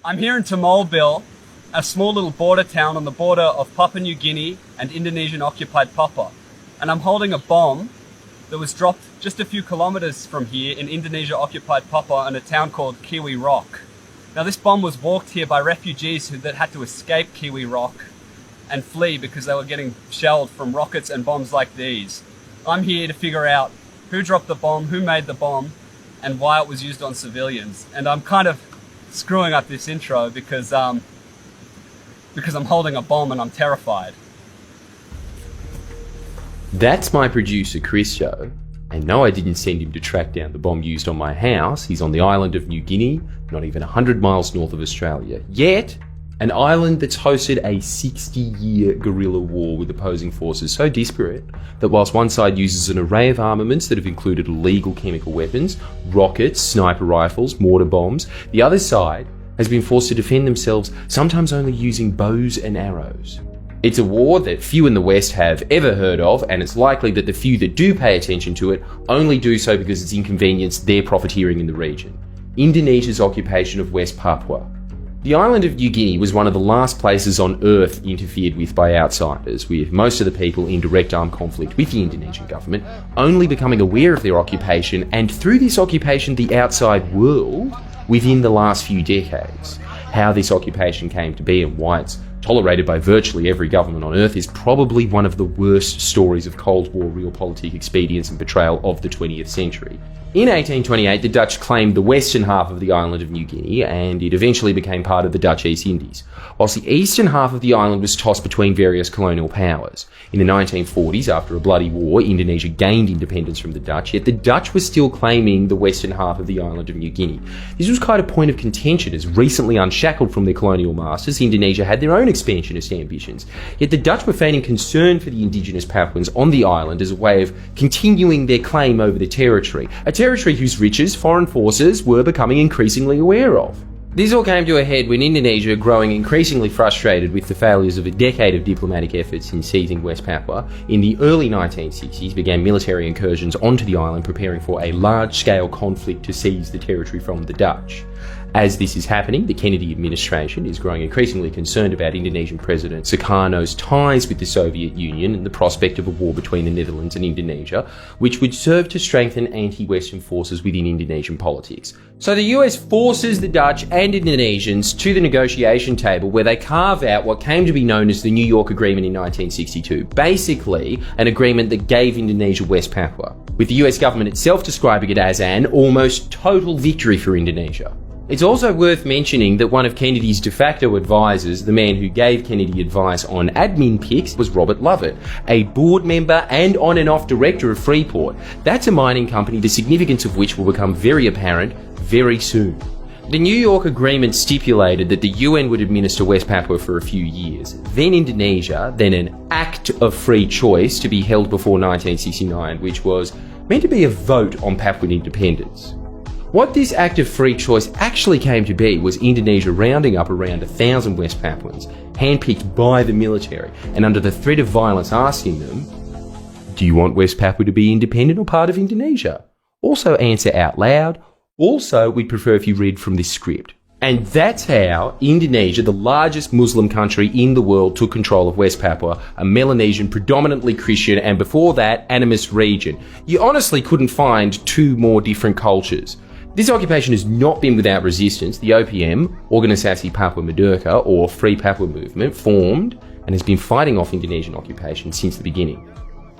I'm here in Tamolbil, a small little border town on the border of Papua New Guinea and Indonesian-occupied Papua. And I'm holding a bomb that was dropped just a few kilometers from here in Indonesia-occupied Papua in a town called Kwirok. Now this bomb was walked here by refugees that had to escape Kwirok and flee because they were getting shelled from rockets and bombs like these. I'm here to figure out who dropped the bomb, who made the bomb, and why it was used on civilians. And I'm kind of screwing up this intro because I'm holding a bomb and I'm terrified. That's my producer, Christo. And no, I didn't send him to track down the bomb used on my house. He's on the island of New Guinea, not even 100 miles north of Australia. Yet, an island that's hosted a 60-year guerrilla war with opposing forces so disparate that whilst one side uses an array of armaments that have included illegal chemical weapons, rockets, sniper rifles, mortar bombs, the other side has been forced to defend themselves, sometimes only using bows and arrows. It's a war that few in the West have ever heard of, and it's likely that the few that do pay attention to it only do so because it's inconvenienced their profiteering in the region. Indonesia's occupation of West Papua. The island of New Guinea was one of the last places on Earth interfered with by outsiders, with most of the people in direct armed conflict with the Indonesian government only becoming aware of their occupation, and through this occupation the outside world, within the last few decades. How this occupation came to be and why it's tolerated by virtually every government on Earth is probably one of the worst stories of Cold War realpolitik expedience and betrayal of the 20th century. In 1828, the Dutch claimed the western half of the island of New Guinea, and it eventually became part of the Dutch East Indies, whilst the eastern half of the island was tossed between various colonial powers. In the 1940s, after a bloody war, Indonesia gained independence from the Dutch, yet the Dutch were still claiming the western half of the island of New Guinea. This was quite a point of contention, as recently unshackled from their colonial masters, Indonesia had their own expansionist ambitions, yet the Dutch were feigning concern for the indigenous Papuans on the island as a way of continuing their claim over the territory, a territory whose riches foreign forces were becoming increasingly aware of. This all came to a head when Indonesia, growing increasingly frustrated with the failures of a decade of diplomatic efforts in seizing West Papua, in the early 1960s began military incursions onto the island, preparing for a large-scale conflict to seize the territory from the Dutch. As this is happening, the Kennedy administration is growing increasingly concerned about Indonesian President Sukarno's ties with the Soviet Union and the prospect of a war between the Netherlands and Indonesia, which would serve to strengthen anti-Western forces within Indonesian politics. So the US forces the Dutch and Indonesians to the negotiation table, where they carve out what came to be known as the New York Agreement in 1962, basically an agreement that gave Indonesia West Papua, with the US government itself describing it as an almost total victory for Indonesia. It's also worth mentioning that one of Kennedy's de facto advisors, the man who gave Kennedy advice on admin picks, was Robert Lovett, a board member and on and off director of Freeport. That's a mining company, the significance of which will become very apparent very soon. The New York Agreement stipulated that the UN would administer West Papua for a few years, then Indonesia, then an act of free choice to be held before 1969, which was meant to be a vote on Papuan independence. What this act of free choice actually came to be was Indonesia rounding up around 1,000 West Papuans, handpicked by the military, and under the threat of violence asking them, "Do you want West Papua to be independent or part of Indonesia? Also answer out loud. Also, we'd prefer if you read from this script." And that's how Indonesia, the largest Muslim country in the world, took control of West Papua, a Melanesian, predominantly Christian, and before that, animist region. You honestly couldn't find two more different cultures. This occupation has not been without resistance. The OPM, Organisasi Papua Merdeka, or Free Papua Movement, formed and has been fighting off Indonesian occupation since the beginning.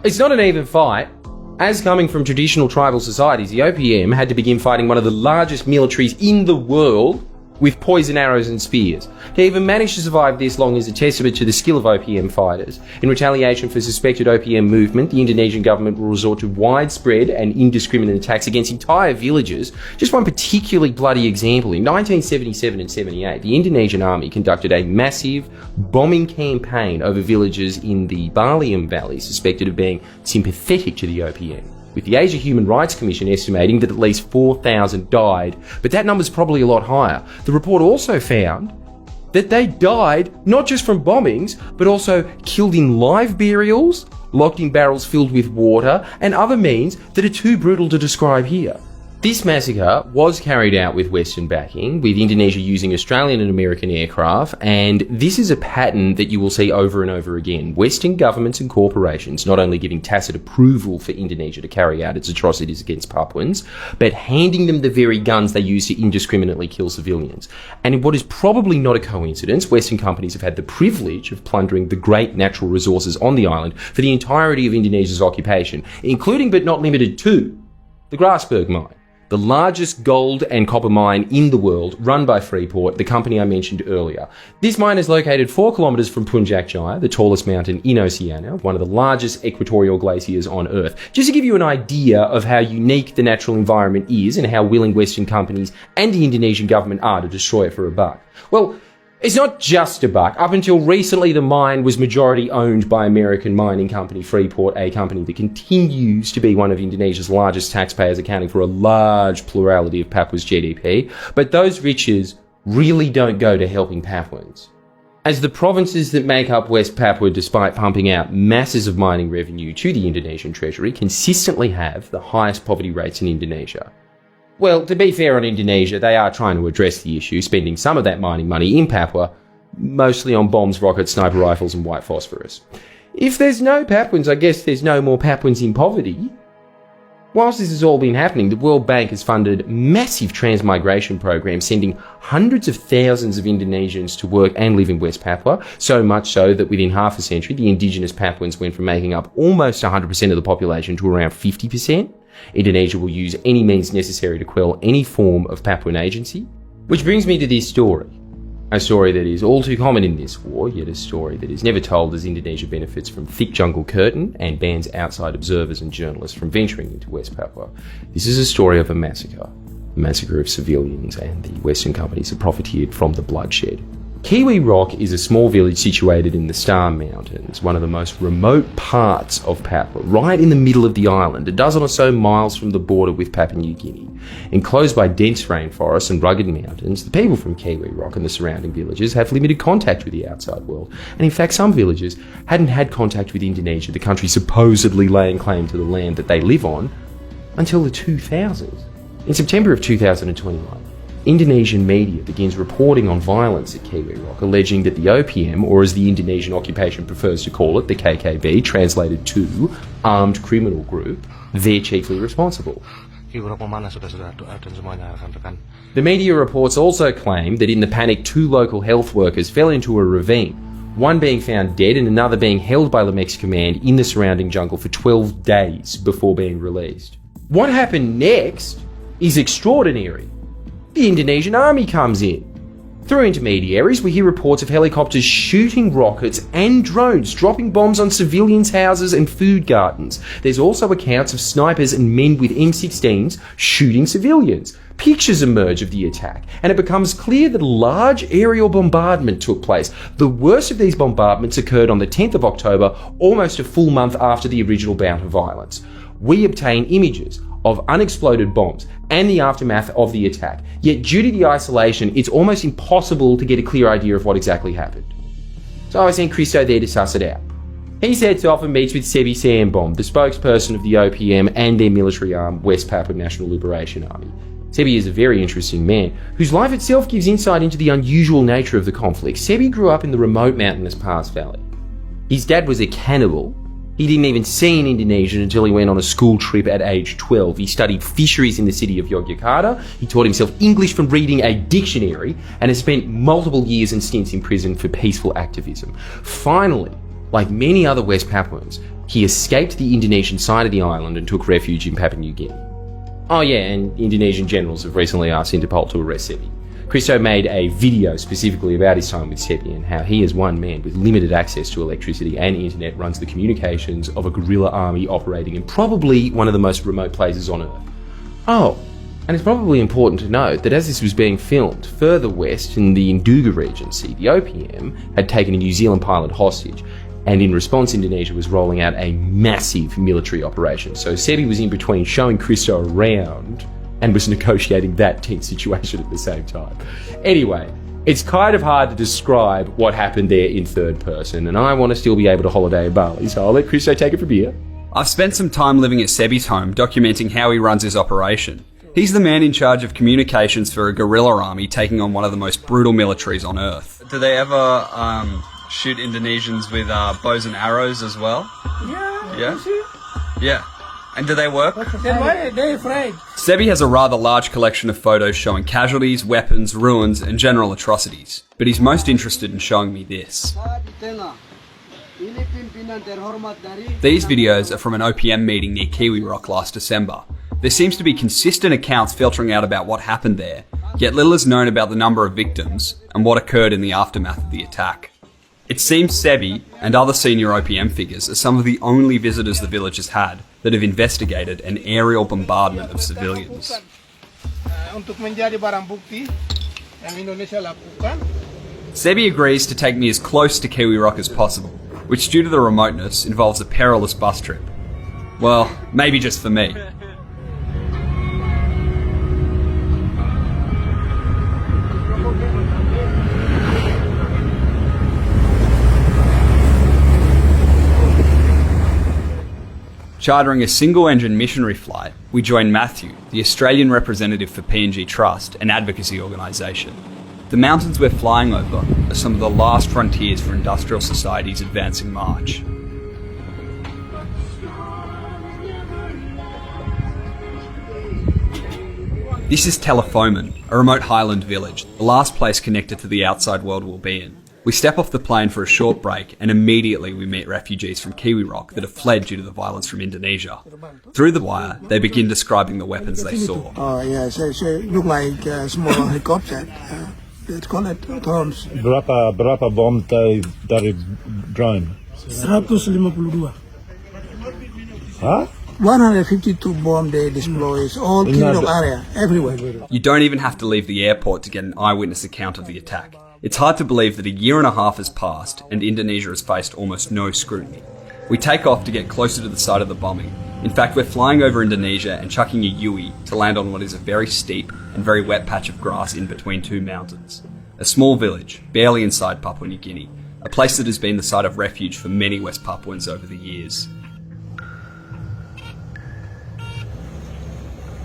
It's not an even fight. As coming from traditional tribal societies, the OPM had to begin fighting one of the largest militaries in the world with poison arrows and spears. To even manage to survive this long is a testament to the skill of OPM fighters. In retaliation for suspected OPM movement, the Indonesian government will resort to widespread and indiscriminate attacks against entire villages. Just one particularly bloody example, in 1977 and 78, the Indonesian army conducted a massive bombing campaign over villages in the Balium Valley suspected of being sympathetic to the OPM, with the Asia Human Rights Commission estimating that at least 4,000 died, but that number's probably a lot higher. The report also found that they died not just from bombings, but also killed in live burials, locked in barrels filled with water, and other means that are too brutal to describe here. This massacre was carried out with Western backing, with Indonesia using Australian and American aircraft, and this is a pattern that you will see over and over again. Western governments and corporations not only giving tacit approval for Indonesia to carry out its atrocities against Papuans, but handing them the very guns they use to indiscriminately kill civilians. And in what is probably not a coincidence, Western companies have had the privilege of plundering the great natural resources on the island for the entirety of Indonesia's occupation, including but not limited to the Grasberg mine, the largest gold and copper mine in the world, run by Freeport, the company I mentioned earlier. This mine is located 4 kilometres from Puncak Jaya, the tallest mountain in Oceania, one of the largest equatorial glaciers on Earth. Just to give you an idea of how unique the natural environment is and how willing Western companies and the Indonesian government are to destroy it for a buck. Well, it's not just a buck. Up until recently, the mine was majority owned by American mining company Freeport, a company that continues to be one of Indonesia's largest taxpayers, accounting for a large plurality of Papua's GDP. But those riches really don't go to helping Papuans, as the provinces that make up West Papua, despite pumping out masses of mining revenue to the Indonesian treasury, consistently have the highest poverty rates in Indonesia. Well, to be fair on Indonesia, they are trying to address the issue, spending some of that mining money in Papua, mostly on bombs, rockets, sniper rifles and white phosphorus. If there's no Papuans, I guess there's no more Papuans in poverty. Whilst this has all been happening, the World Bank has funded massive transmigration programs, sending hundreds of thousands of Indonesians to work and live in West Papua, so much so that within half a century, the indigenous Papuans went from making up almost 100% of the population to around 50%. Indonesia will use any means necessary to quell any form of Papuan agency. Which brings me to this story. A story that is all too common in this war, yet a story that is never told, as Indonesia benefits from thick jungle curtain and bans outside observers and journalists from venturing into West Papua. This is a story of a massacre of civilians, and the Western companies have profiteered from the bloodshed. Kwirok is a small village situated in the Star Mountains, one of the most remote parts of Papua, right in the middle of the island, a dozen or so miles from the border with Papua New Guinea. Enclosed by dense rainforests and rugged mountains, the people from Kwirok and the surrounding villages have limited contact with the outside world, and in fact some villagers hadn't had contact with Indonesia, the country supposedly laying claim to the land that they live on, until the 2000s. In September of 2021, Indonesian media begins reporting on violence at Kwirok, alleging that the OPM, or as the Indonesian occupation prefers to call it, the KKB, translated to Armed Criminal Group, they're chiefly responsible. The media reports also claim that in the panic, 2 local health workers fell into a ravine, one being found dead and another being held by Lamex Command in the surrounding jungle for 12 days before being released. What happened next is extraordinary. The Indonesian army comes in. Through intermediaries, we hear reports of helicopters shooting rockets and drones dropping bombs on civilians' houses and food gardens. There's also accounts of snipers and men with M16s shooting civilians. Pictures emerge of the attack, and it becomes clear that a large aerial bombardment took place. The worst of these bombardments occurred on the 10th of October, almost a full month after the original bout of violence. We obtain images of unexploded bombs and the aftermath of the attack. Yet due to the isolation, it's almost impossible to get a clear idea of what exactly happened. So I sent Christo there to suss it out. He sets off and meets with Sebi Sambom, the spokesperson of the OPM and their military arm, West Papua National Liberation Army. Sebi is a very interesting man, whose life itself gives insight into the unusual nature of the conflict. Sebi grew up in the remote mountainous Pass Valley. His dad was a cannibal. He didn't even see an Indonesian until he went on a school trip at age 12. He studied fisheries in the city of Yogyakarta. He taught himself English from reading a dictionary and has spent multiple years and stints in prison for peaceful activism. Finally, like many other West Papuans, he escaped the Indonesian side of the island and took refuge in Papua New Guinea. Oh yeah, and Indonesian generals have recently asked Interpol to arrest Sebi. Christo made a video specifically about his time with Sebi and how he, as one man with limited access to electricity and internet, runs the communications of a guerrilla army operating in probably one of the most remote places on Earth. Oh, and it's probably important to note that as this was being filmed, further west in the Nduga Regency, the OPM had taken a New Zealand pilot hostage, and in response Indonesia was rolling out a massive military operation. So Sebi was in between showing Christo around and was negotiating that tense situation at the same time. Anyway, it's kind of hard to describe what happened there in third person, and I want to still be able to holiday in Bali, so I'll let Christo take it from here. I've spent some time living at Sebi's home, documenting how he runs his operation. He's the man in charge of communications for a guerrilla army taking on one of the most brutal militaries on Earth. Do they ever shoot Indonesians with bows and arrows as well? Yeah. Yeah? You see? Yeah. And do they work? Then why they afraid? Sebi has a rather large collection of photos showing casualties, weapons, ruins, and general atrocities. But he's most interested in showing me this. These videos are from an OPM meeting near Kwirok last December. There seems to be consistent accounts filtering out about what happened there, yet little is known about the number of victims and what occurred in the aftermath of the attack. It seems Sebi and other senior OPM figures are some of the only visitors the village has had that have investigated an aerial bombardment of civilians. Untuk menjadi barang bukti yang Indonesia lakukan. Sebi agrees to take me as close to Kwirok as possible, which due to the remoteness involves a perilous bus trip. Well, maybe just for me. Chartering a single-engine missionary flight, we join Matthew, the Australian representative for P&G Trust, an advocacy organisation. The mountains we're flying over are some of the last frontiers for industrial society's advancing march. This is Telefomen, a remote highland village, the last place connected to the outside world we'll be in. We step off the plane for a short break and immediately we meet refugees from Kwirok that have fled due to the violence from Indonesia. Through the wire, they begin describing the weapons they saw. Oh yes, it look like a small helicopter. Let's call it drones. Berapa bom dari drone? 152. Huh? 152 bomb they deploy all Kwirok area, everywhere. You don't even have to leave the airport to get an eyewitness account of the attack. It's hard to believe that a year and a half has passed and Indonesia has faced almost no scrutiny. We take off to get closer to the site of the bombing. In fact, we're flying over Indonesia and chucking a Yui to land on what is a very steep and very wet patch of grass in between two mountains. A small village, barely inside Papua New Guinea, a place that has been the site of refuge for many West Papuans over the years.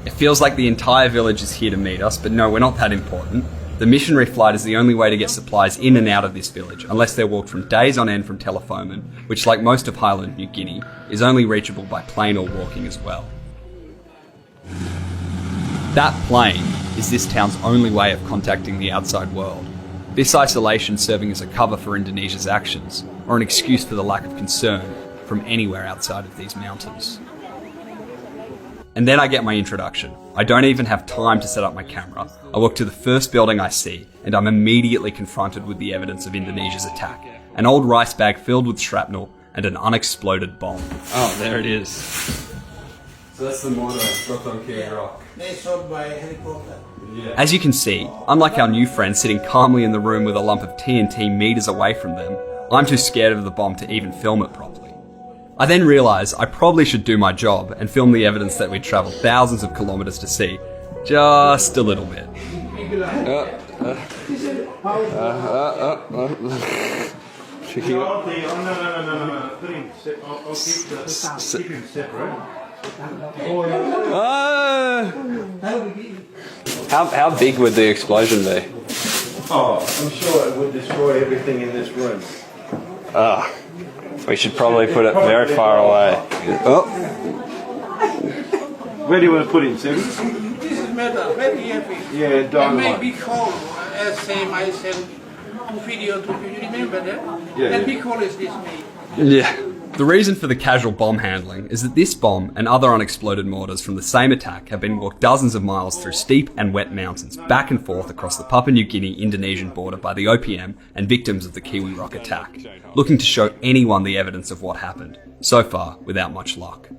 It feels like the entire village is here to meet us, but no, we're not that important. The missionary flight is the only way to get supplies in and out of this village, unless they're walked from days on end from Telefomen, which, like most of Highland New Guinea, is only reachable by plane or walking as well. That plane is this town's only way of contacting the outside world. This isolation serving as a cover for Indonesia's actions, or an excuse for the lack of concern from anywhere outside of these mountains. And then I get my introduction. I don't even have time to set up my camera. I walk to the first building I see, and I'm immediately confronted with the evidence of Indonesia's attack. An old rice bag filled with shrapnel and an unexploded bomb. Oh, there it is. So that's the mortar dropped on Kwirok. They shot by helicopter. As you can see, unlike our new friend sitting calmly in the room with a lump of TNT meters away from them, I'm too scared of the bomb to even film it properly. I then realise I probably should do my job and film the evidence that we'd travelled thousands of kilometres to see, just a little bit. How big would the explosion be? Oh, I'm sure it would destroy everything in this room. We should probably put it very far away. Oh. Where do you want to put it, Sam? This is metal, very heavy. Yeah, It may dynamite. be cold, as same I sent video to you. You remember that? Yeah, And yeah. big hole is this made. Yeah. The reason for the casual bomb handling is that this bomb and other unexploded mortars from the same attack have been walked dozens of miles through steep and wet mountains back and forth across the Papua New Guinea-Indonesian border by the OPM and victims of the Kwirok attack, looking to show anyone the evidence of what happened, so far without much luck.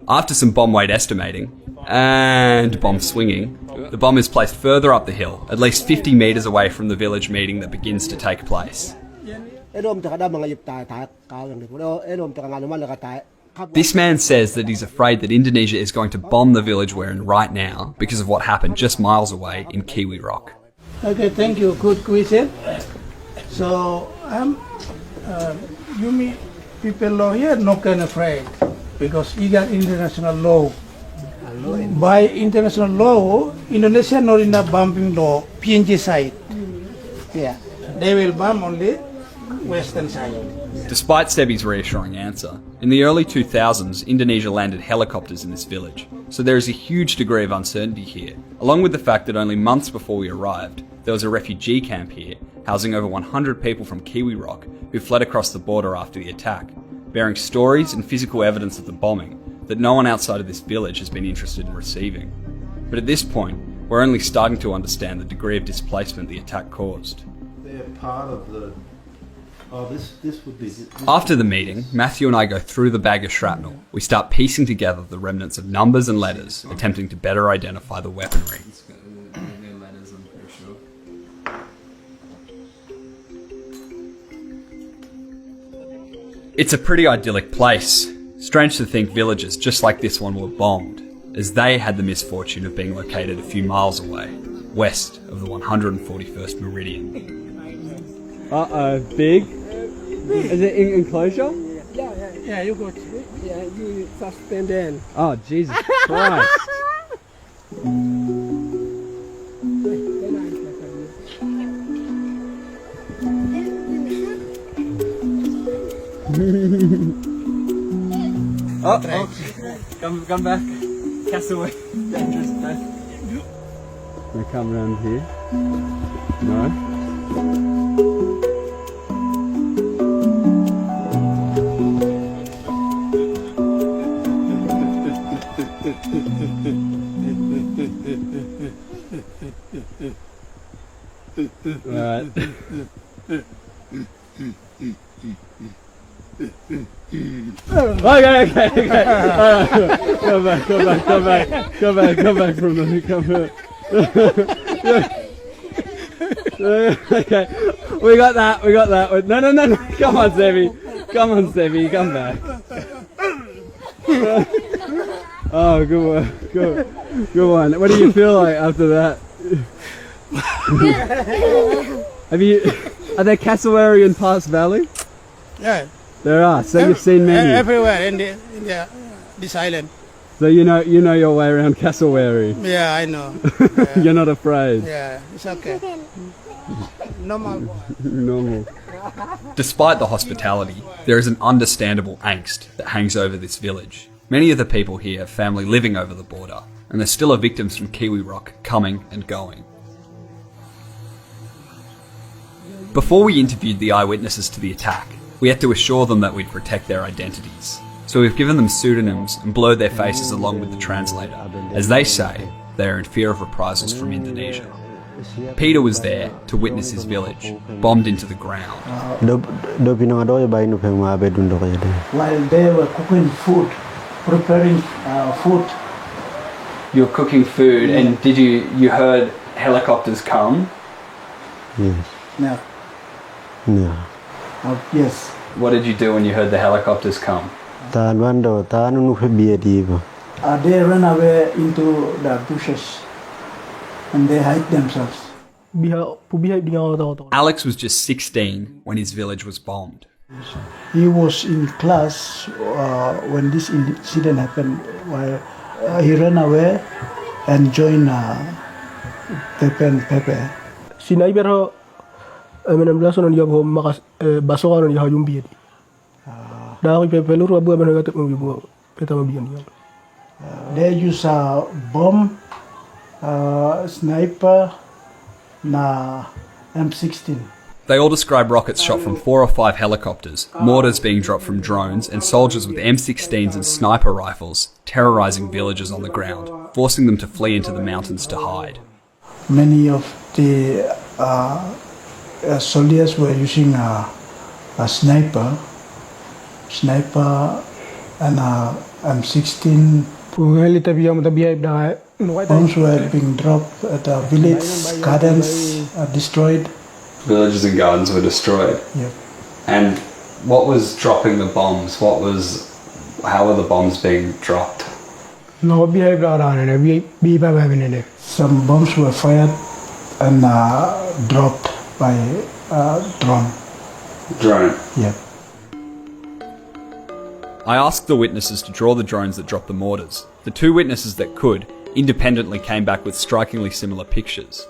After some bomb weight estimating, and bomb swinging, the bomb is placed further up the hill, at least 50 metres away from the village meeting that begins to take place. This man says that he's afraid that Indonesia is going to bomb the village we're in right now because of what happened just miles away in Kwirok. Okay, thank you. Good question. So, you mean people law here, no kind of afraid because you got international law. By international law, Indonesia not in the bombing law, PNG side. Yeah, they will bomb only western side. Despite Sebi's reassuring answer, in the early 2000s, Indonesia landed helicopters in this village, so there is a huge degree of uncertainty here, along with the fact that only months before we arrived, there was a refugee camp here, housing over 100 people from kwirok who fled across the border after the attack, bearing stories and physical evidence of the bombing that no one outside of this village has been interested in receiving. But at this point, we're only starting to understand the degree of displacement the attack caused. They're part of the. Oh, this would be. After the meeting, Matthew and I go through the bag of shrapnel. We start piecing together the remnants of numbers and letters, attempting to better identify the weaponry. It's a pretty idyllic place. Strange to think villages just like this one were bombed, as they had the misfortune of being located a few miles away, west of the 141st meridian. Uh-oh, big? Is it in enclosure? Yeah, you go. Yeah, you suspend in. Oh, Jesus Christ. Come back. Castaway. Dangerous place. They come around here. No. Alright. Okay. Alright. Come back from the Okay. We got that. No. Come on, Sebi, come back. Oh, good work. Good one. What do you feel like after that? Are there cassowary in Parks Valley? Yeah, There are. So you've seen many. everywhere in this island. So you know your way around cassowary. Yeah, I know. You're not afraid. Yeah, it's okay. Normal. Normal. Despite the hospitality, there is an understandable angst that hangs over this village. Many of the people here have family living over the border, and there still are victims from kwirok coming and going. Before we interviewed the eyewitnesses to the attack, we had to assure them that we'd protect their identities. So we've given them pseudonyms and blurred their faces along with the translator. As they say, they are in fear of reprisals from Indonesia. Peter was there to witness his village, bombed into the ground. While they were cooking food, preparing food. You were cooking food, and you heard helicopters come? Yes. No. No. Yes. What did you do when you heard the helicopters come? They ran away into the bushes and they hide themselves. Alex was just 16 when his village was bombed. He was in class when this incident happened. While he ran away and joined Pepe and Pepe. They use a bomb, sniper, na M16. They all describe rockets shot from 4 or 5 helicopters, mortars being dropped from drones, and soldiers with M16s and sniper rifles terrorising villagers on the ground, forcing them to flee into the mountains to hide. Many of the soldiers were using a sniper and a M16. Bombs were being dropped at the village, gardens destroyed. Villages and gardens were destroyed. Yep. And what was dropping the bombs? How were the bombs being dropped? Some bombs were fired and dropped by drone. Drone. Yep. I asked the witnesses to draw the drones that dropped the mortars, The two witnesses that could independently came back with strikingly similar pictures.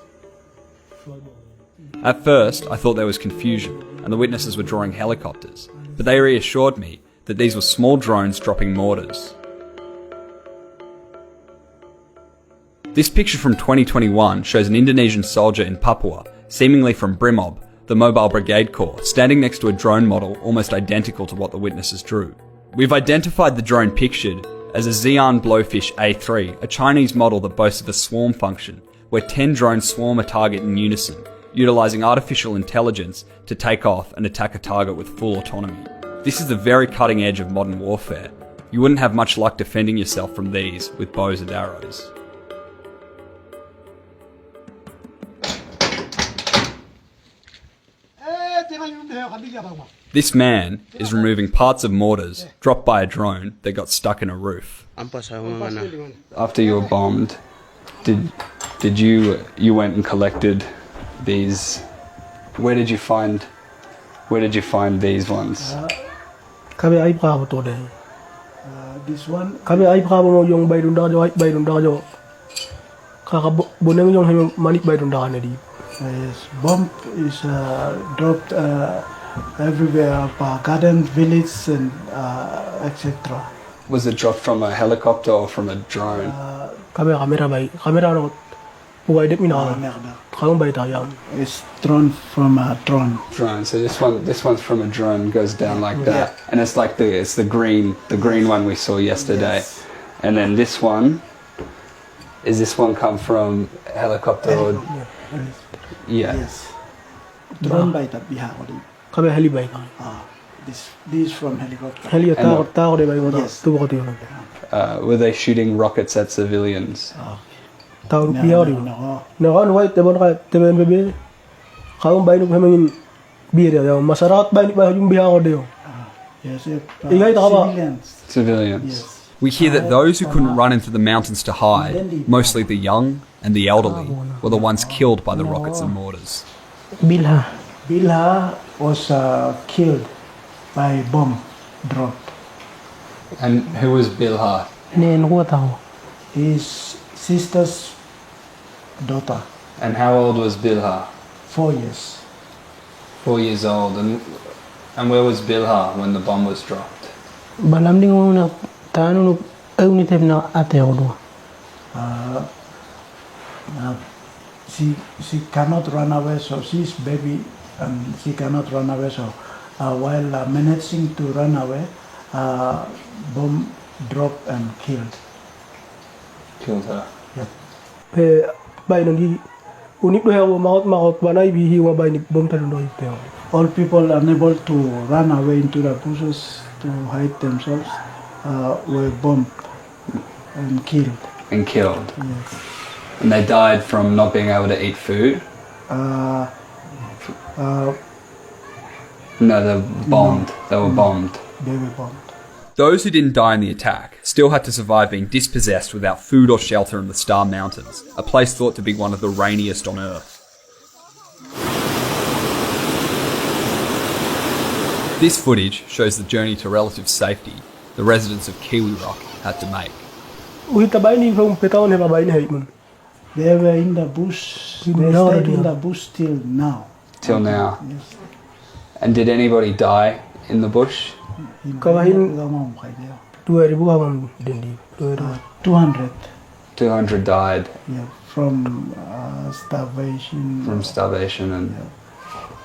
At first, I thought there was confusion and the witnesses were drawing helicopters, but they reassured me that these were small drones dropping mortars. This picture from 2021 shows an Indonesian soldier in Papua, seemingly from Brimob, the Mobile Brigade Corps, standing next to a drone model almost identical to what the witnesses drew. We've identified the drone pictured as a Xi'an Blowfish A3, a Chinese model that boasts of a swarm function, where 10 drones swarm a target in unison, utilising artificial intelligence to take off and attack a target with full autonomy. This is the very cutting edge of modern warfare. You wouldn't have much luck defending yourself from these with bows and arrows. This man is removing parts of mortars dropped by a drone that got stuck in a roof. After you were bombed, did you went and collected these? Where did you find these ones? Kami ay bravo to day. This one. Kami ay bravo yung bayrun dajo. Kakabuneng yung hay manik bayrun dajo na di. Yes, bomb is dropped everywhere, garden, village, and etc. Was it dropped from a helicopter or from a drone? Camera no. It's thrown from a drone. Drone. So this one's from a drone, goes down like that, and it's like the green one we saw yesterday, Yes. and then this one. Is this one come from a helicopter or? Yeah. Yes. Drone by the Bihar. Kami helibay. This from helicopter. Yes. Were they shooting rockets at civilians? No. Yes, Civilians. Yes. We hear that those who couldn't run into the mountains to hide, mostly the young and the elderly, were the ones killed by the rockets and mortars. Bilha was killed by bomb dropped. And who was Bilha? His sister's daughter, And how old was Bilha? 4 years. 4 years old. And where was Bilha when the bomb was dropped? She cannot run away, so she's baby and she cannot run away. So while managing to run away, bomb dropped and killed. Killed her. All people unable to run away into the bushes to hide themselves were bombed and killed. And killed. Yes. And they died from not being able to eat food? No, they were bombed. They were bombed. They were bombed. Those who didn't die in the attack still had to survive being dispossessed without food or shelter in the Star Mountains, a place thought to be one of the rainiest on Earth. This footage shows the journey to relative safety the residents of Kwirok had to make. They were in the bush. They stayed in the bush till now. Till now. Yes. And did anybody die in the bush? 200. 200 died Yeah, from starvation. from starvation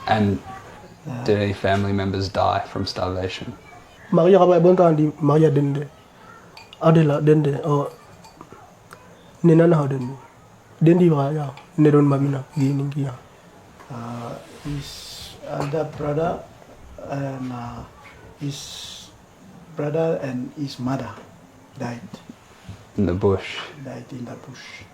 and did any family members die from starvation? His other brother and his brother and his mother died. In the bush. Died in the bush.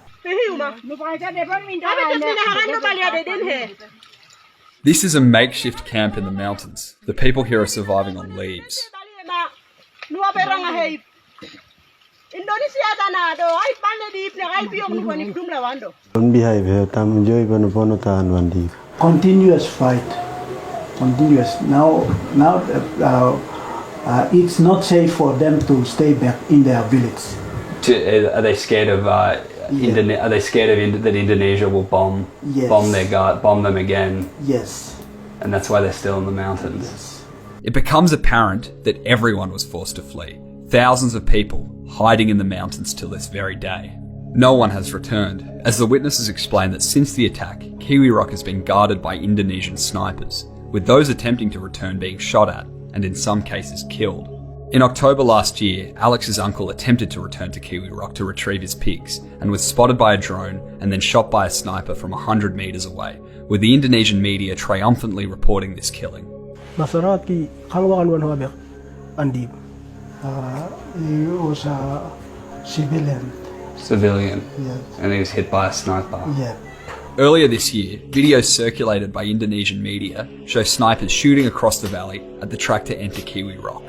This is a makeshift camp in the mountains. The people here are surviving on leaves. Continuous fight. Continuous. Now it's not safe for them to stay back in their village. Are they scared of are they scared of that Indonesia will bomb them again? Yes. And that's why they're still in the mountains. It becomes apparent that everyone was forced to flee. Thousands of people hiding in the mountains till this very day. No one has returned, as the witnesses explain that since the attack, Kwirok has been guarded by Indonesian snipers, with those attempting to return being shot at, and in some cases killed. In October last year, Alex's uncle attempted to return to Kwirok to retrieve his pigs, and was spotted by a drone and then shot by a sniper from 100 metres away, with the Indonesian media triumphantly reporting this killing. He was a civilian. Yes. And he was hit by a sniper. Yeah. Earlier this year, videos circulated by Indonesian media show snipers shooting across the valley at the track to enter Kwirok.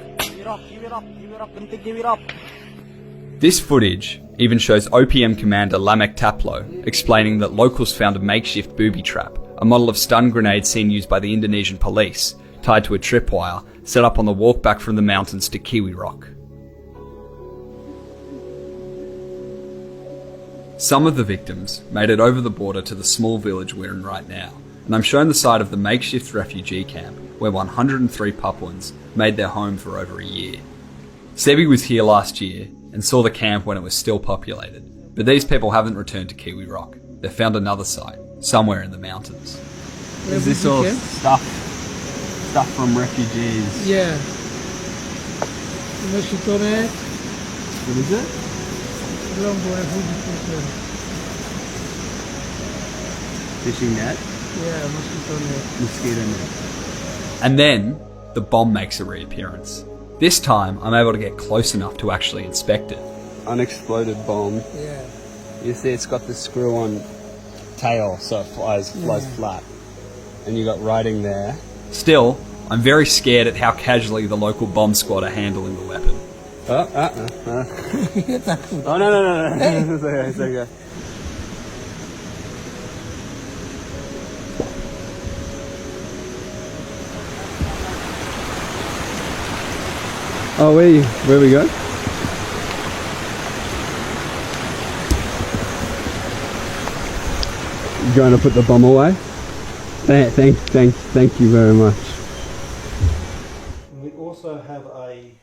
This footage even shows OPM commander Lamek Taplo explaining that locals found a makeshift booby trap, a model of stun grenade seen used by the Indonesian police, tied to a tripwire, set up on the walk back from the mountains to Kwirok. Some of the victims made it over the border to the small village we're in right now, and I'm shown the site of the makeshift refugee camp where 103 Papuans made their home for over a year. Sebi was here last year and saw the camp when it was still populated, but these people haven't returned to Kwirok. They've found another site, somewhere in the mountains. Is this all stuff from refugees? Yeah. Mosquito net. What is it? Fishing net? Yeah, Mosquito net. And then, the bomb makes a reappearance. This time, I'm able to get close enough to actually inspect it. Unexploded bomb. Yeah. You see it's got the screw-on tail, so it flies flat. And you got writing there. Still, I'm very scared at how casually the local bomb squad are handling the weapon. Oh, no. It's okay. Oh, where we go? You going to put the bomb away? Thank you very much. We also have a...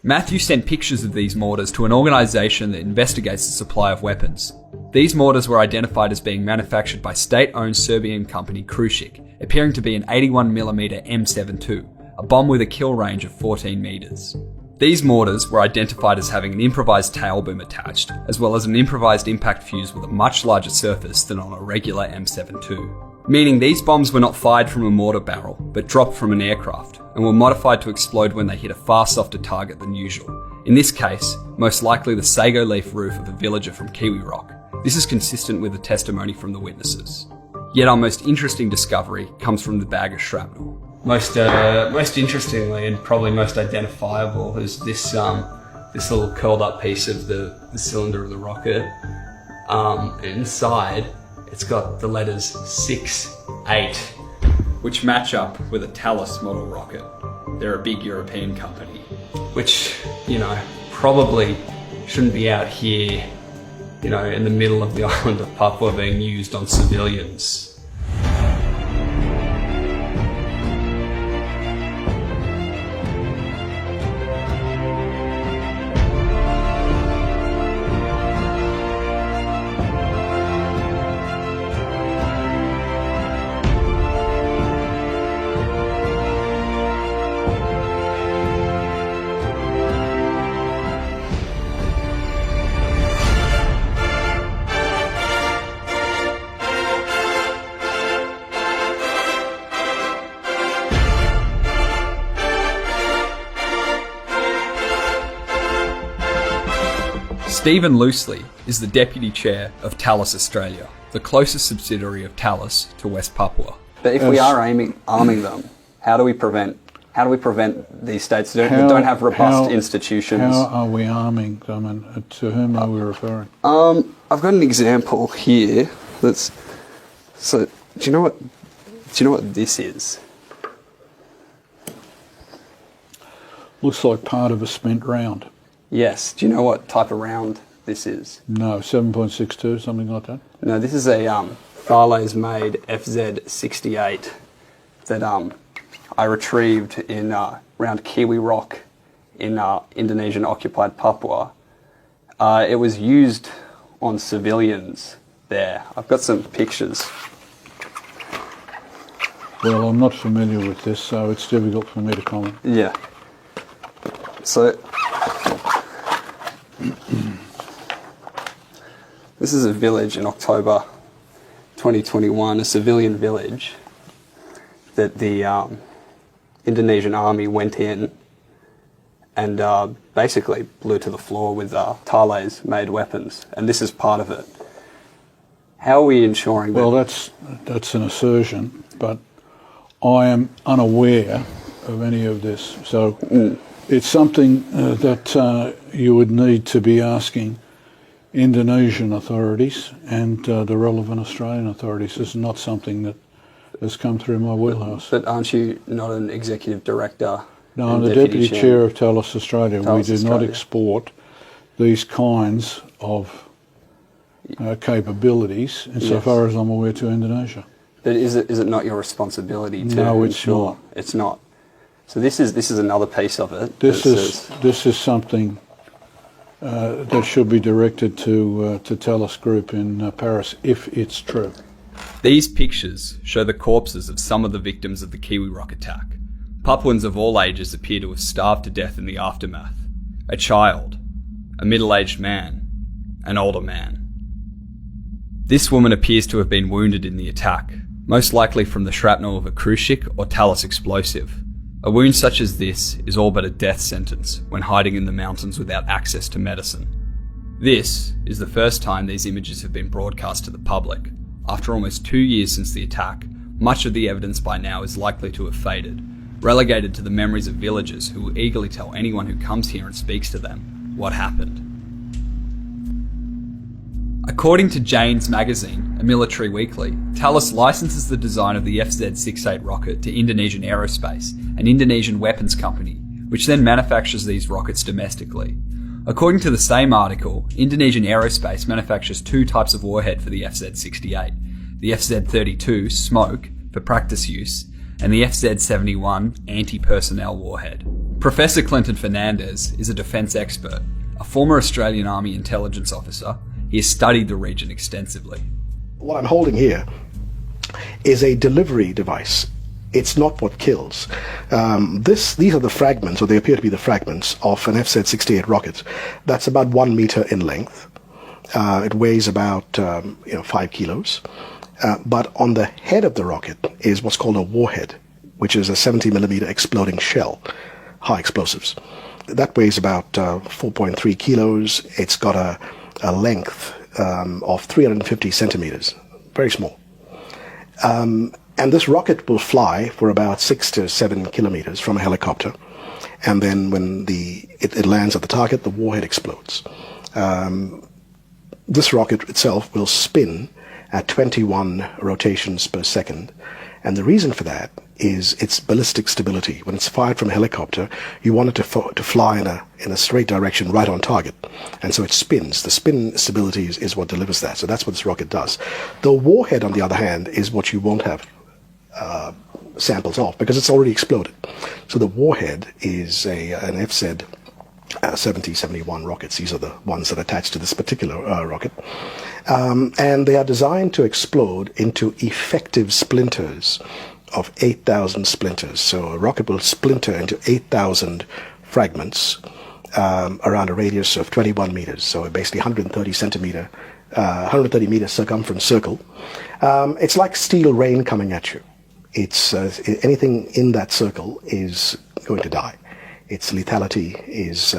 Matthew sent pictures of these mortars to an organisation that investigates the supply of weapons. These mortars were identified as being manufactured by state-owned Serbian company Krušik, appearing to be an 81mm M72, a bomb with a kill range of 14 metres. These mortars were identified as having an improvised tail boom attached, as well as an improvised impact fuse with a much larger surface than on a regular M72. Meaning these bombs were not fired from a mortar barrel, but dropped from an aircraft, and were modified to explode when they hit a far softer target than usual. In this case, most likely the sago leaf roof of a villager from Kwirok. This is consistent with the testimony from the witnesses. Yet our most interesting discovery comes from the bag of shrapnel. Most interestingly and probably most identifiable is this little curled up piece of the cylinder of the rocket. Inside, it's got the letters 6, 8, which match up with a Thales model rocket. They're a big European company, which, probably shouldn't be out here, in the middle of the island of Papua being used on civilians. Stephen Loosely is the Deputy Chair of Thales Australia, the closest subsidiary of Thales to West Papua. But if we are arming them, how do we prevent these states that don't have robust institutions? How are we arming them, and to whom are we referring? I've got an example here. Do you know what this is? Looks like part of a spent round. Yes. Do you know what type of round this is? No, 7.62, something like that. No, this is a Thales made FZ68 that I retrieved in around Kwirok in Indonesian occupied Papua. It was used on civilians there. I've got some pictures. Well, I'm not familiar with this, so it's difficult for me to comment. Yeah. So this is a village in October 2021, a civilian village that the Indonesian army went in and basically blew to the floor with Thales made weapons, and this is part of it. How are we ensuring that? Well, that's an assertion, but I am unaware of any of this. So it's something that you would need to be asking Indonesian authorities and the relevant Australian authorities. This is not something that has come through my wheelhouse. But aren't you not an executive director? No, I'm the Deputy Chair of Thales Australia. We do not export these kinds of capabilities, insofar as I'm aware, to Indonesia. But is it not your responsibility to No, it's ensure? not. It's not. So this is another piece of it. This is something that should be directed to Thales Group in Paris, if it's true. These pictures show the corpses of some of the victims of the kwirok attack. Papuans of all ages appear to have starved to death in the aftermath. A child, a middle-aged man, an older man. This woman appears to have been wounded in the attack, most likely from the shrapnel of a cruise ship or Thales explosive. A wound such as this is all but a death sentence when hiding in the mountains without access to medicine. This is the first time these images have been broadcast to the public. After almost 2 years since the attack, much of the evidence by now is likely to have faded, relegated to the memories of villagers who will eagerly tell anyone who comes here and speaks to them what happened. According to Jane's magazine, a military weekly, Thales licenses the design of the FZ68 rocket to Indonesian Aerospace, an Indonesian weapons company, which then manufactures these rockets domestically. According to the same article, Indonesian Aerospace manufactures 2 types of warhead for the FZ68, the FZ32 Smoke for practice use, and the FZ71 anti-personnel warhead. Professor Clinton Fernandez is a defence expert, a former Australian Army intelligence officer. He has studied the region extensively. What I'm holding here is a delivery device. It's not what kills. These are the fragments, or they appear to be the fragments, of an FZ68 rocket. That's about 1 meter in length. It weighs about 5 kilos. But on the head of the rocket is what's called a warhead, which is a 70 millimeter exploding shell, high explosives. That weighs about 4.3 kilos. It's got a length of 350 centimeters, very small. And this rocket will fly for about 6 to 7 kilometers from a helicopter. And then when it lands at the target, the warhead explodes. This rocket itself will spin at 21 rotations per second. And the reason for that is its ballistic stability. When it's fired from a helicopter, you want it to fly in a straight direction right on target. And so it spins. The spin stability is what delivers that. So that's what this rocket does. The warhead, on the other hand, is what you won't have samples of because it's already exploded. So the warhead is an FZ 70-71 rockets. These are the ones that attach to this particular rocket. And they are designed to explode into effective splinters of 8,000 splinters. So a rocket will splinter into 8,000 fragments around a radius of 21 meters. So basically 130 meter circumference circle. It's like steel rain coming at you. It's anything in that circle is going to die. Its lethality is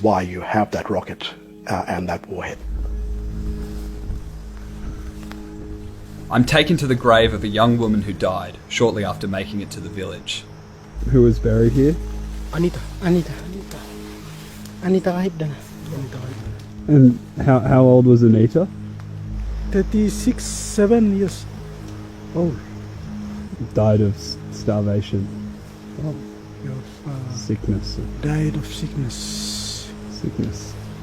why you have that rocket and that warhead. I'm taken to the grave of a young woman who died shortly after making it to the village. Who was buried here? Anita Haibdana. And how old was Anita? 37 years old. Died of starvation. Oh. Sickness. Died of sickness.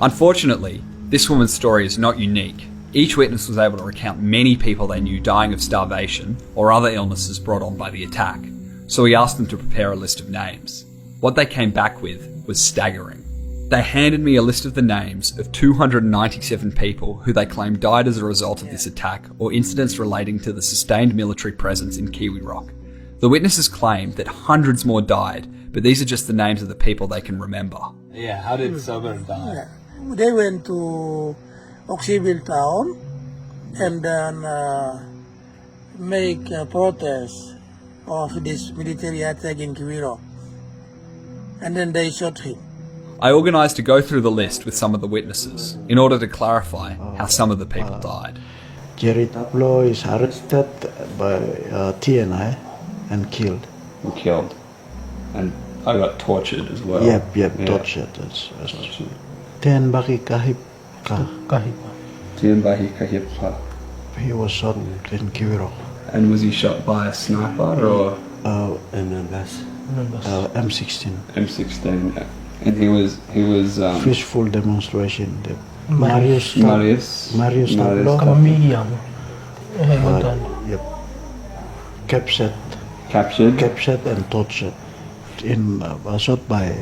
Unfortunately, this woman's story is not unique. Each witness was able to recount many people they knew dying of starvation or other illnesses brought on by the attack, so we asked them to prepare a list of names. What they came back with was staggering. They handed me a list of the names of 297 people who they claimed died as a result of this attack or incidents relating to the sustained military presence in Kwirok. The witnesses claimed that hundreds more died, but these are just the names of the people they can remember. Yeah, how did someone die? They went to Oxyville town and then make a protest of this military attack in Kwirok. And then they shot him. I organised to go through the list with some of the witnesses in order to clarify how some of the people died. Jerry Tablo is arrested by TNI and killed. And killed. And I got tortured as well. Yep, tortured. Ten Baki Kahip. He was shot in Kwirok. And was he shot by a sniper or? M16. M16, yeah. And he was Peaceful demonstration. Marius Tablo. Yep. Captured and tortured. Shot by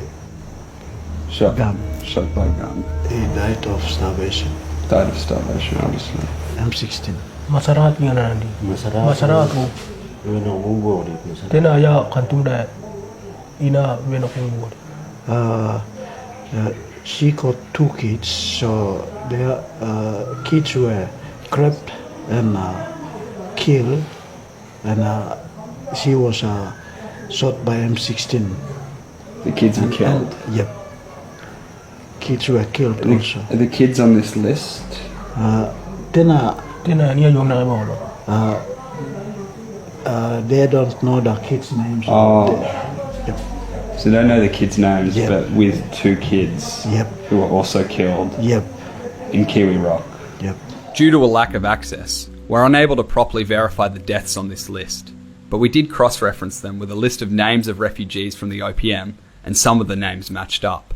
gun. Shot by gun. He died of starvation. Died of starvation, obviously. M16. Masyarakat nga na nandi. Masyarakat mo. Tena ya kantuda ina weno kunguri. She got 2 kids, so their kids were grabbed and killed, and she was shot by M16. The kids were killed? Yep. Kids were killed also. Are the kids on this list? Tena niya yung nakibolo. They don't know the kids' names. Yep. So they don't know the kids' names, Yep. but with 2 kids who were also killed in Kwirok. Yep. Due to a lack of access, we're unable to properly verify the deaths on this list, but we did cross-reference them with a list of names of refugees from the OPM, and some of the names matched up.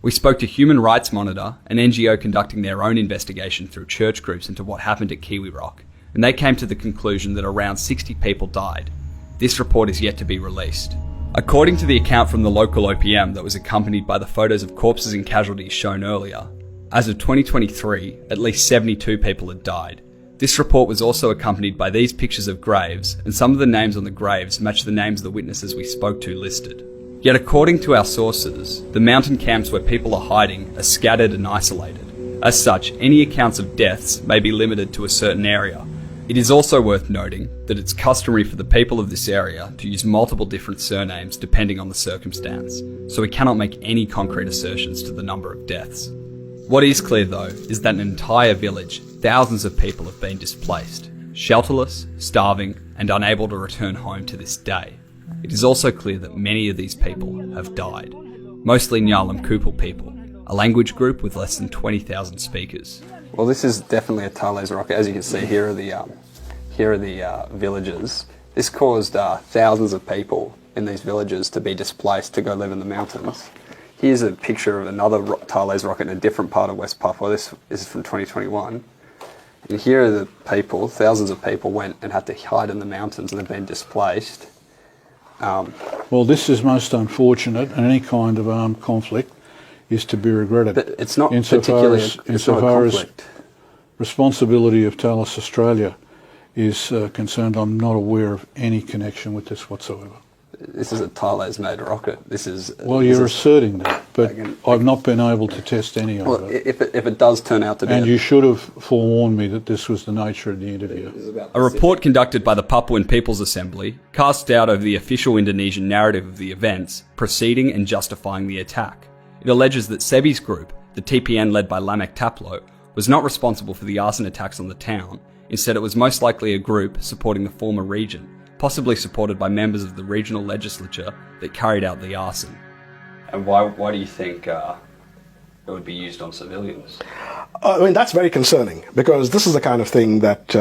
We spoke to Human Rights Monitor, an NGO conducting their own investigation through church groups into what happened at Kwirok, and they came to the conclusion that around 60 people died. This report is yet to be released. According to the account from the local OPM that was accompanied by the photos of corpses and casualties shown earlier, as of 2023, at least 72 people had died. This report was also accompanied by these pictures of graves, and some of the names on the graves match the names of the witnesses we spoke to listed. Yet according to our sources, the mountain camps where people are hiding are scattered and isolated. As such, any accounts of deaths may be limited to a certain area. It is also worth noting that it's customary for the people of this area to use multiple different surnames depending on the circumstance, so we cannot make any concrete assertions to the number of deaths. What is clear though is that an entire village, thousands of people have been displaced, shelterless, starving, and unable to return home to this day. It is also clear that many of these people have died, mostly Nyalam Kupal people, a language group with less than 20,000 speakers. Well, this is definitely a Thales rocket. As you can see, here are the villages. This caused thousands of people in these villages to be displaced to go live in the mountains. Here's a picture of another Thales rocket in a different part of West Papua. This is from 2021. And here are the people, thousands of people went and had to hide in the mountains and have been displaced. Well, this is most unfortunate, and any kind of armed conflict is to be regretted. But it's not insofar particularly as responsibility of Thales Australia is concerned, I'm not aware of any connection with this whatsoever. This is a Thales-made rocket. Well, you're asserting that, but I've not been able to test any of it. If it does turn out to be... And you should have forewarned me that this was the nature of the interview. A report conducted by the Papuan People's Assembly cast doubt over the official Indonesian narrative of the events, preceding and justifying the attack. It alleges that Sebi's group, the TPN led by Lamek Taplo, was not responsible for the arson attacks on the town. Instead, it was most likely a group supporting the former region, possibly supported by members of the regional legislature that carried out the arson. And why do you think it would be used on civilians? I mean, that's very concerning, because this is the kind of thing that,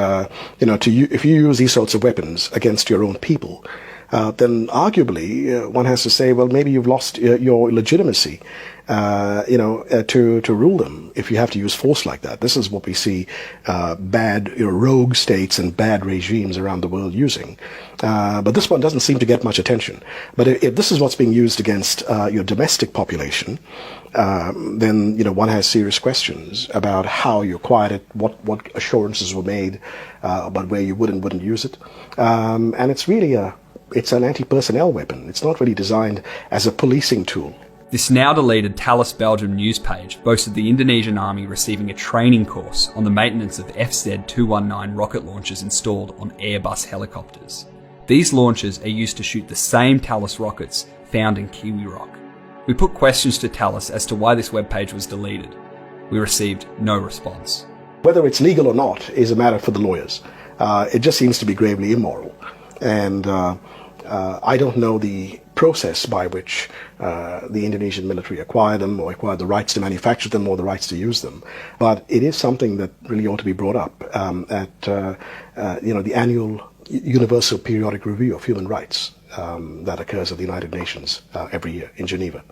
if you use these sorts of weapons against your own people, then arguably one has to say, well, maybe you've lost your legitimacy, to rule them if you have to use force like that. This is what we see bad rogue states and bad regimes around the world using. But this one doesn't seem to get much attention. But if this is what's being used against your domestic population, then one has serious questions about how you acquired it, what assurances were made about where you would and wouldn't use it, and it's really it's an anti-personnel weapon. It's not really designed as a policing tool. This now deleted Thales Belgium news page boasted the Indonesian Army receiving a training course on the maintenance of FZ-219 rocket launchers installed on Airbus helicopters. These launchers are used to shoot the same Thales rockets found in kwirok. We put questions to Thales as to why this webpage was deleted. We received no response. Whether it's legal or not is a matter for the lawyers. It just seems to be gravely immoral. And I don't know the process by which the Indonesian military acquired them, or acquired the rights to manufacture them, or the rights to use them. But it is something that really ought to be brought up at the annual Universal Periodic Review of Human Rights that occurs at the United Nations every year in Geneva.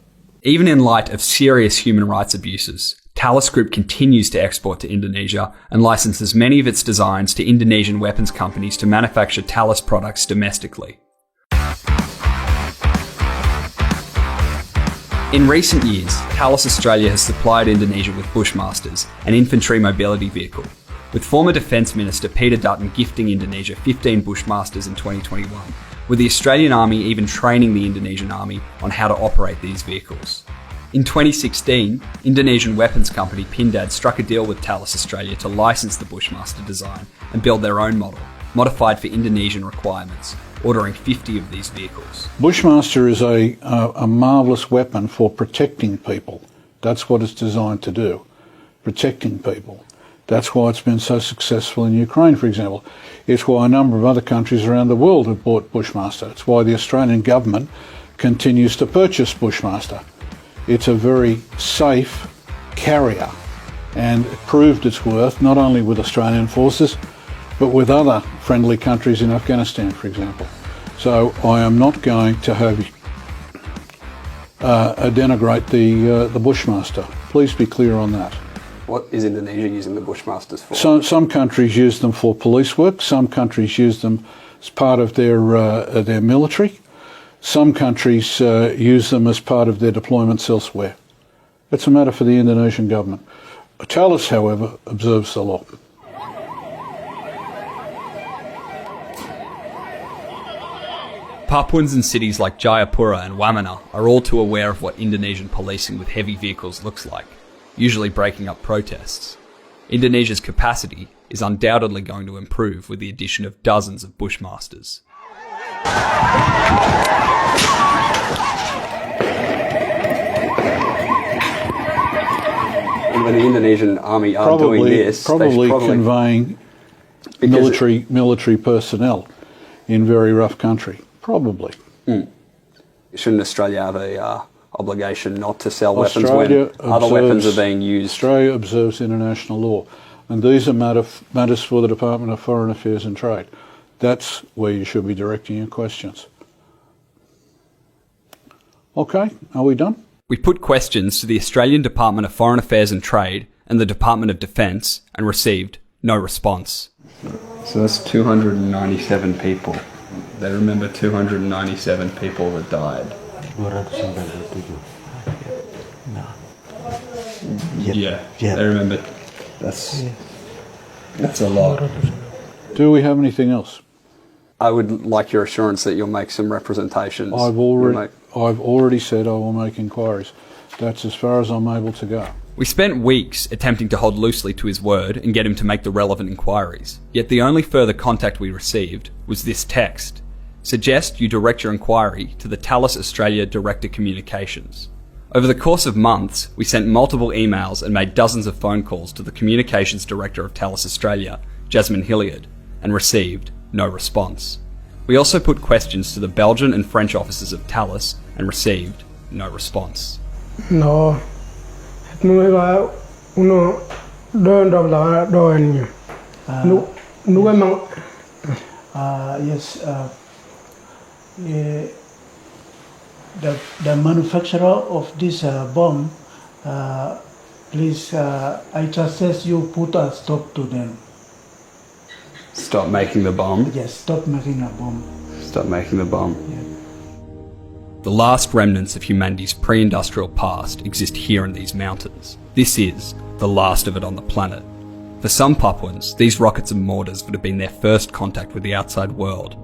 Even in light of serious human rights abuses, Thales Group continues to export to Indonesia and licenses many of its designs to Indonesian weapons companies to manufacture Thales products domestically. In recent years, Thales Australia has supplied Indonesia with Bushmasters, an infantry mobility vehicle, with former Defence Minister Peter Dutton gifting Indonesia 15 Bushmasters in 2021, with the Australian Army even training the Indonesian Army on how to operate these vehicles. In 2016, Indonesian weapons company Pindad struck a deal with Thales Australia to license the Bushmaster design and build their own model, modified for Indonesian requirements, ordering 50 of these vehicles. Bushmaster is a marvellous weapon for protecting people. That's what it's designed to do, protecting people. That's why it's been so successful in Ukraine, for example. It's why a number of other countries around the world have bought Bushmaster. It's why the Australian government continues to purchase Bushmaster. It's a very safe carrier, and it proved its worth not only with Australian forces, but with other friendly countries in Afghanistan, for example. So I am not going to have denigrate the Bushmaster. Please be clear on that. What is Indonesia using the Bushmasters for? Some countries use them for police work. Some countries use them as part of their military. Some countries use them as part of their deployments elsewhere. It's a matter for the Indonesian government. Thales, however, observes the law. Papuans in cities like Jayapura and Wamena are all too aware of what Indonesian policing with heavy vehicles looks like, usually breaking up protests. Indonesia's capacity is undoubtedly going to improve with the addition of dozens of Bushmasters. When the Indonesian army are doing this, probably conveying military personnel in very rough country. Probably. Shouldn't Australia have a obligation not to sell weapons when other weapons are being used? Australia observes international law, and these are matters for the Department of Foreign Affairs and Trade. That's where you should be directing your questions. Okay, are we done? We put questions to the Australian Department of Foreign Affairs and Trade and the Department of Defence and received no response. So that's 297 people. They remember 297 people that died. Yeah, they remember. That's a lot. Do we have anything else? I would like your assurance that you'll make some representations. I've already said I will make inquiries. That's as far as I'm able to go. We spent weeks attempting to hold loosely to his word and get him to make the relevant inquiries. Yet the only further contact we received was this text. Suggest you direct your inquiry to the Thales Australia Director Communications. Over the course of months, we sent multiple emails and made dozens of phone calls to the Communications Director of Thales Australia, Jasmine Hilliard, and received no response. We also put questions to the Belgian and French offices of Thales and received no response. No. Yes. the manufacturer of this bomb, please, I suggest you put a stop to them. Stop making the bomb. Yes, stop making a bomb. Stop making the bomb. Yeah. The last remnants of humanity's pre-industrial past exist here in these mountains. This is the last of it on the planet. For some Papuans, these rockets and mortars would have been their first contact with the outside world.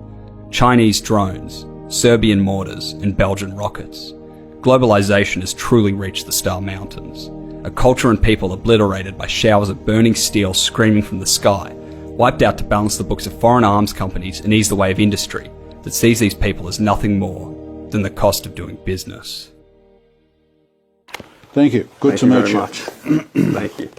Chinese drones, Serbian mortars, and Belgian rockets. Globalization has truly reached the Star Mountains. A culture and people obliterated by showers of burning steel screaming from the sky, wiped out to balance the books of foreign arms companies and ease the way of industry that sees these people as nothing more than the cost of doing business. Thank you. Good to meet you. Thank you very much. Thank you.